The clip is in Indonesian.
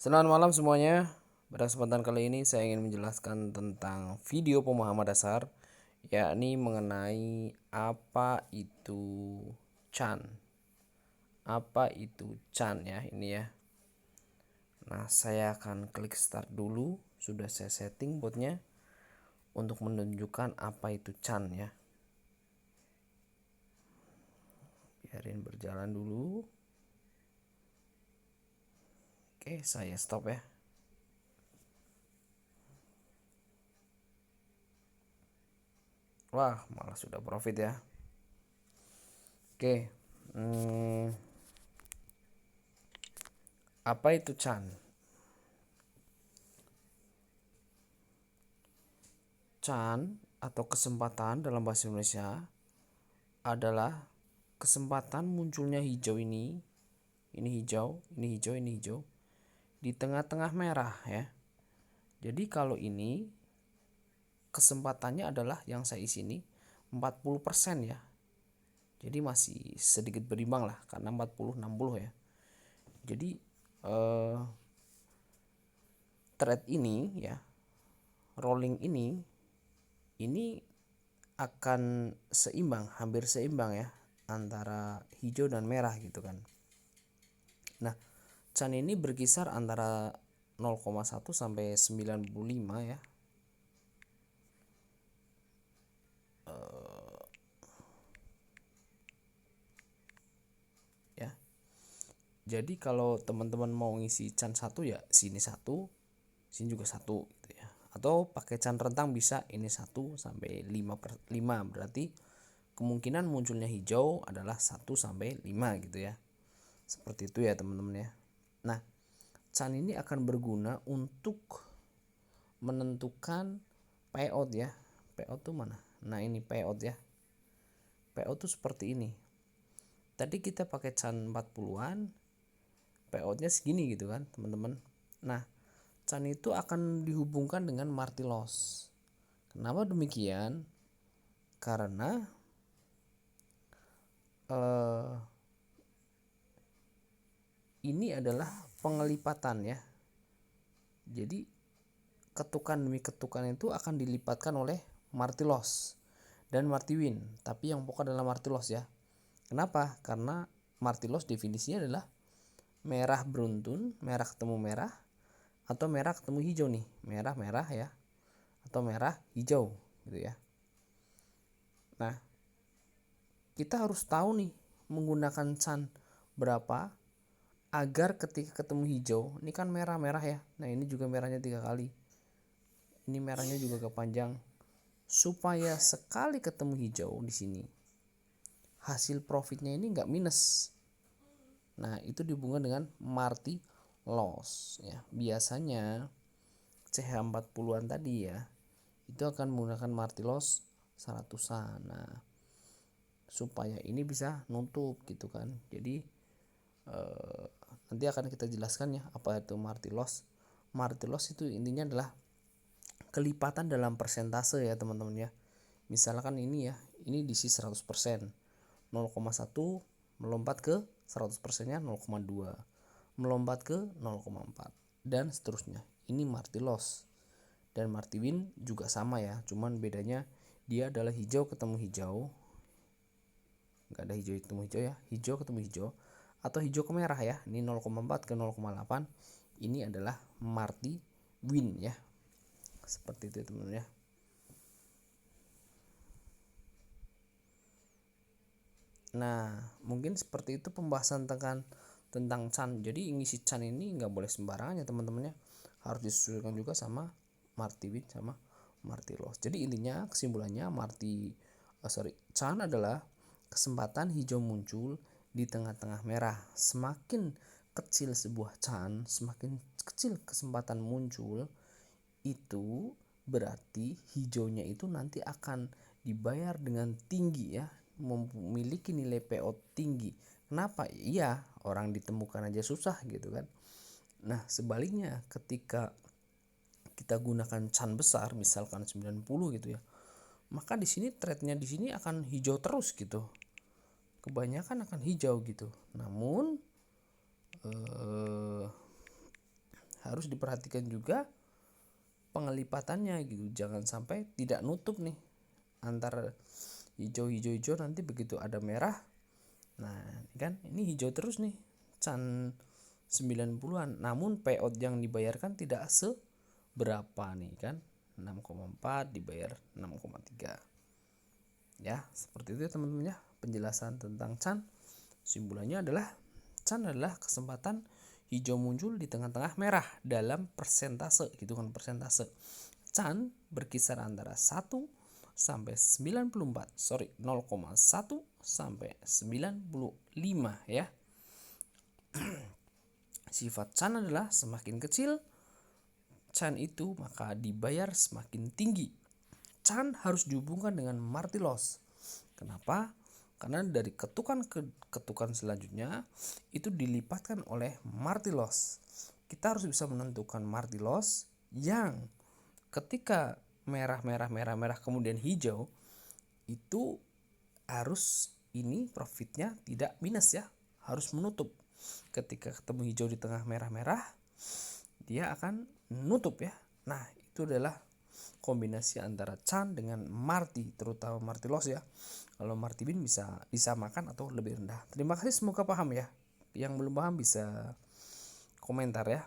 Selamat malam semuanya. Pada kesempatan kali ini saya ingin menjelaskan tentang video pemahaman dasar, yakni mengenai apa itu CHAN. Apa itu CHAN ya, ini ya. Nah, saya akan klik start dulu. Sudah saya setting botnya untuk menunjukkan apa itu CHAN ya. Biarin berjalan dulu. Oke, saya stop ya. Wah, malah sudah profit ya. Oke. Apa itu CHAN? CHAN atau kesempatan dalam bahasa Indonesia adalah kesempatan munculnya hijau ini hijau, ini hijau, ini hijau, di tengah-tengah merah ya. Jadi kalau ini kesempatannya adalah yang saya isi ini 40% ya. Jadi masih sedikit berimbang lah karena 40-60 ya. Jadi trade ini ya, rolling ini akan seimbang, hampir seimbang ya antara hijau dan merah gitu kan. Nah, CHAN ini berkisar antara 0,1 sampai 95 ya. Ya. Jadi kalau teman-teman mau ngisi CHAN 1 ya sini 1, sini juga 1 gitu ya. Atau pakai CHAN rentang bisa ini 1 sampai 5 berarti kemungkinan munculnya hijau adalah 1 sampai 5 gitu ya. Seperti itu ya teman-teman ya. Nah, CHAN ini akan berguna untuk menentukan payout ya. Payout tuh mana? Nah, ini payout ya. Payout tuh seperti ini. Tadi kita pakai CHAN 40-an, payoutnya segini gitu kan teman-teman. Nah, CHAN itu akan dihubungkan dengan Marty Loss. Kenapa demikian? Karena ini adalah pengelipatan ya. Jadi ketukan demi ketukan itu akan dilipatkan oleh Marty Loss dan Marty Win. Tapi yang pokok adalah Marty Loss ya. Kenapa? Karena Marty Loss definisinya adalah merah beruntun, merah ketemu merah, atau merah ketemu hijau nih, merah merah ya, atau merah hijau gitu ya. Nah, kita harus tahu nih menggunakan CHAN berapa agar ketika ketemu hijau, ini kan merah merah ya. Nah, ini juga merahnya 3 kali, ini merahnya juga kepanjang, supaya sekali ketemu hijau di sini hasil profitnya ini nggak minus. Nah, itu dihubungkan dengan Marty Loss ya. Biasanya CH40-an tadi ya, itu akan menggunakan Marty Loss 100-an. Nah, supaya ini bisa nutup gitu kan. Jadi nanti akan kita jelaskan ya apa itu Marty Loss. Marty Loss itu intinya adalah kelipatan dalam persentase ya teman-teman ya. Misalkan ini ya, ini diisi 100%, 0,1 melompat ke 100%-nya 0,2, melompat ke 0,4 dan seterusnya. Ini Marty Loss. Dan Marty Win juga sama ya, cuman bedanya dia adalah hijau ketemu hijau, nggak ada hijau ketemu hijau ya, hijau ketemu hijau atau hijau ke merah ya. Ini 0,4 ke 0,8, ini adalah Marty Win ya. Seperti itu teman-teman ya. Nah, mungkin seperti itu pembahasan tentang CHAN. Jadi ngisi CHAN ini nggak boleh sembarangan ya teman-temannya, harus disesuaikan juga sama Marty Win sama Marty Loss. Jadi intinya kesimpulannya CHAN adalah kesempatan hijau muncul di tengah-tengah merah. Semakin kecil sebuah CHAN, semakin kecil kesempatan muncul, itu berarti hijaunya itu nanti akan dibayar dengan tinggi ya, memiliki nilai payout tinggi. Kenapa? Iya, orang ditemukan aja susah gitu kan. Nah, sebaliknya ketika kita gunakan CHAN besar misalkan 90 gitu ya, maka di sini trade-nya di sini akan hijau terus gitu. Kebanyakan akan hijau gitu. Namun harus diperhatikan juga pengelipatannya gitu, jangan sampai tidak nutup nih antara hijau nanti begitu ada merah. Nah kan ini hijau terus nih can 90-an, namun payout yang dibayarkan tidak seberapa nih kan, 6,4 dibayar 6,3 ya. Seperti itu ya teman-teman ya penjelasan tentang can. Simpulannya adalah can adalah kesempatan hijau muncul di tengah-tengah merah dalam persentase, hitungan persentase. Can berkisar antara 1 sampai 94, 0,1 sampai 95 ya. Sifat can adalah semakin kecil can itu maka dibayar semakin tinggi. Can harus dihubungkan dengan marti loss. Kenapa? Karena dari ketukan ke ketukan selanjutnya itu dilipatkan oleh marti loss. Kita harus bisa menentukan marti loss yang ketika merah kemudian hijau itu harus ini profitnya tidak minus ya, harus menutup. Ketika ketemu hijau di tengah merah dia akan nutup ya. Nah itu adalah kombinasi antara can dengan marti, terutama marti loss ya. Kalau marti bin bisa disamakan atau lebih rendah. Terima kasih, semoga paham ya. Yang belum paham bisa komentar ya.